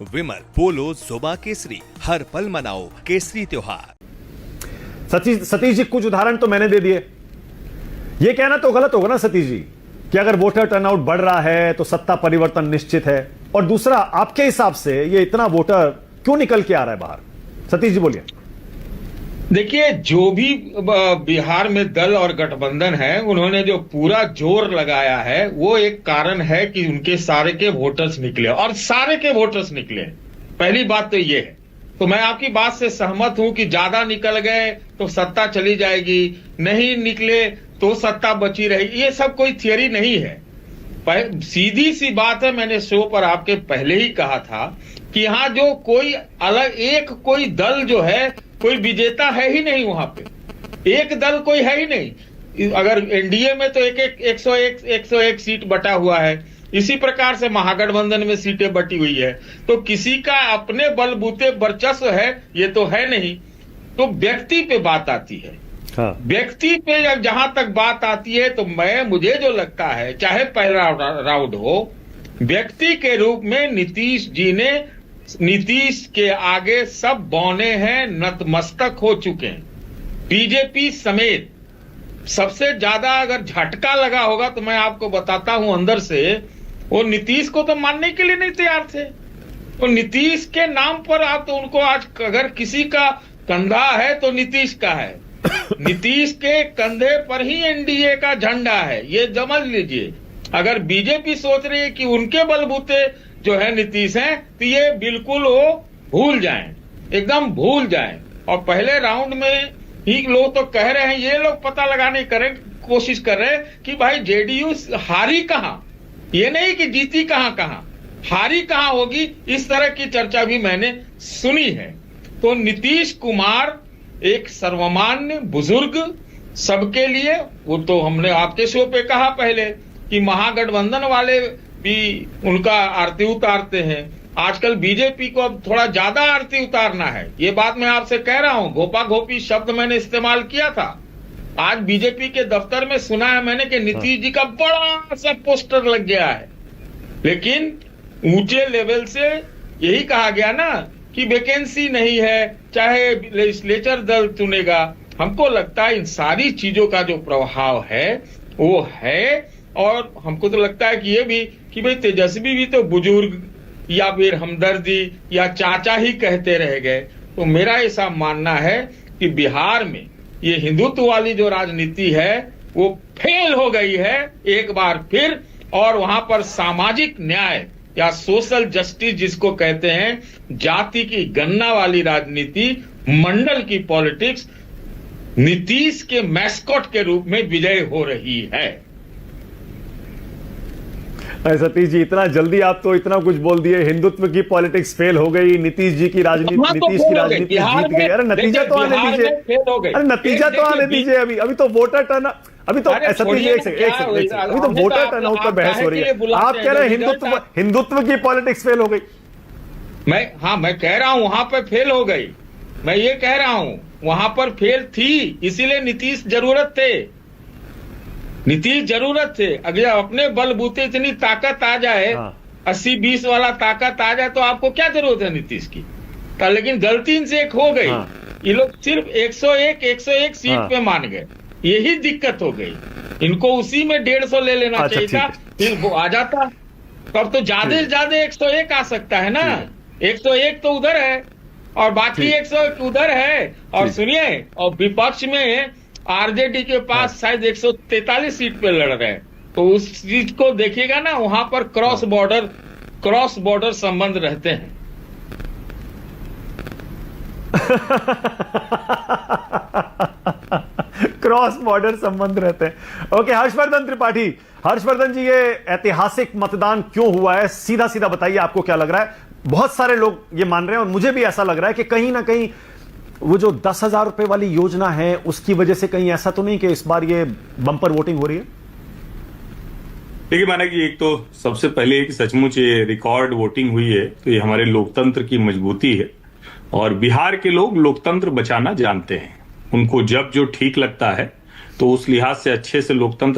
विमल पोलो जोबा केसरी, हर पल मनाओ केसरी त्योहार। सतीश जी, कुछ उदाहरण तो मैंने दे दिए। यह कहना तो गलत होगा ना सतीश जी कि अगर वोटर टर्नआउट बढ़ रहा है तो सत्ता परिवर्तन निश्चित है। और दूसरा, आपके हिसाब से ये इतना वोटर क्यों निकल के आ रहा है बाहर? सतीश जी बोलिए। देखिए, जो भी बिहार में दल और गठबंधन है, उन्होंने जो पूरा जोर लगाया है वो एक कारण है कि उनके सारे के वोटर्स निकले, और सारे के वोटर्स निकले। पहली बात तो ये है। तो मैं आपकी बात से सहमत हूं कि ज्यादा निकल गए तो सत्ता चली जाएगी, नहीं निकले तो सत्ता बची रहेगी। ये सब कोई थियरी नहीं है। सीधी सी बात है, मैंने शो पर आपके पहले ही कहा था कि यहाँ जो कोई अलग एक कोई दल जो है, कोई विजेता है ही नहीं। वहां पे एक दल कोई है ही नहीं। अगर एनडीए में तो 101 सीट बटा हुआ है, इसी प्रकार से महागठबंधन में सीटें बटी हुई है। तो किसी का अपने बलबूते वर्चस्व है ये तो है नहीं। तो व्यक्ति पे बात आती है। हाँ। व्यक्ति पे जहां तक बात आती है तो मुझे जो लगता है, चाहे पहला राउंड हो, व्यक्ति के रूप में नीतीश के आगे सब बौने हैं, नतमस्तक हो चुके हैं। बीजेपी समेत सबसे ज्यादा अगर झटका लगा होगा तो मैं आपको बताता हूं अंदर से, वो नीतीश को तो मानने के लिए नहीं तैयार थे। तो नीतीश के नाम पर आप तो उनको आज अगर किसी का कंधा है तो नीतीश का है। नीतीश के कंधे पर ही एनडीए का झंडा है, ये समझ लीजिए। अगर बीजेपी सोच रही है कि उनके बलबूते जो है नीतीश हैं, तो ये बिल्कुल वो भूल जाएं, एकदम भूल जाएं। और पहले राउंड में ही लोग तो कह रहे हैं, ये लोग पता लगाने कोशिश कर रहे हैं कि भाई जेडीयू हारी कहां, ये नहीं कि जीती कहां, हारी कहां होगी। इस तरह की चर्चा भी मैंने सुनी है। तो नीतीश कुमार एक सर्वमान्य बुजुर्ग, सबके लिए, वो तो हमने आपके शो पे कहा पहले कि महागठबंधन वाले भी उनका आरती उतारते हैं। आजकल बीजेपी को अब थोड़ा ज्यादा आरती उतारना है, ये बात मैं आपसे कह रहा हूं। घोपा घोपी शब्द मैंने इस्तेमाल किया था। आज बीजेपी के दफ्तर में सुना है मैंने कि नीतीश जी का बड़ा सा पोस्टर लग गया है। लेकिन ऊंचे लेवल से यही कहा गया ना कि वैकेंसी नहीं है, चाहे लेजिस्लेचर दल चुनेगा। हमको लगता है इन सारी चीजों का जो प्रभाव है वो है। और हमको तो लगता है कि ये भी कि भाई तेजस्वी भी तो बुजुर्ग या फिर हमदर्दी या चाचा ही कहते रह गए। तो मेरा ऐसा मानना है कि बिहार में ये हिंदुत्व वाली जो राजनीति है वो फेल हो गई है एक बार फिर। और वहां पर सामाजिक न्याय या सोशल जस्टिस जिसको कहते हैं, जाति की गणना वाली राजनीति, मंडल की पॉलिटिक्स, नीतीश के मैस्कॉट के रूप में विजय हो रही है। सतीश जी, इतना जल्दी आप तो इतना कुछ बोल दिए। हिंदुत्व की पॉलिटिक्स फेल हो गई, नीतीश जी की राजनीति, नीतीश की राजनीति जीत गई। अरे नतीजा तो आने दीजिए, अरे नतीजा तो आने दीजिए। अभी तो वोटर टर्न, अभी तो सतीश जी एक सेकंड, अभी तो वोटर टर्नआउट पर बहस हो रही है। आप कह रहे हैं हिंदुत्व की पॉलिटिक्स फेल हो गई। मैं कह रहा हूं वहां पर फेल हो गई। मैं ये कह रहा हूं वहां पर फेल थी, इसीलिए नीतीश जरूरत थे। अगर अपने बलबूते इतनी ताकत आ जाए, 80-20 वाला ताकत आ जाए, तो आपको क्या जरूरत है नीतीश की? लेकिन गलती इनसे एक हो गई। ये लोग सिर्फ 101 सीट पे मान गए, यही दिक्कत हो गई। इनको उसी में 150 ले लेना चाहिए था, फिर वो आ जाता। तब तो ज्यादा से ज्यादा 101 आ सकता है ना। 101 तो उधर है और बाकी 101 उधर है। और सुनिए, और विपक्ष में आरजेडी के पास शायद 143 सीट पे लड़ रहे हैं। तो उस चीज को देखिएगा ना, वहां पर क्रॉस बॉर्डर संबंध रहते हैं। क्रॉस बॉर्डर संबंध रहते हैं। ओके, हर्षवर्धन त्रिपाठी, हर्षवर्धन जी, ये ऐतिहासिक मतदान क्यों हुआ है? सीधा सीधा बताइए, आपको क्या लग रहा है? बहुत सारे लोग ये मान रहे हैं और मुझे भी ऐसा लग रहा है कि कहीं ना कहीं वो जो 10,000 रुपए वाली योजना है उसकी वजह से कहीं ऐसा तो नहीं कि इस बार ये बंपर वोटिंग हो रही है? देखिए, माना कि एक तो सबसे पहले कि सचमुच ये रिकॉर्ड वोटिंग हुई है, तो ये हमारे लोकतंत्र की मजबूती है। और बिहार के लोग लोकतंत्र बचाना जानते हैं। उनको जब जो ठीक लगता है तो उस लिहाज से अच्छे से लोकतंत्र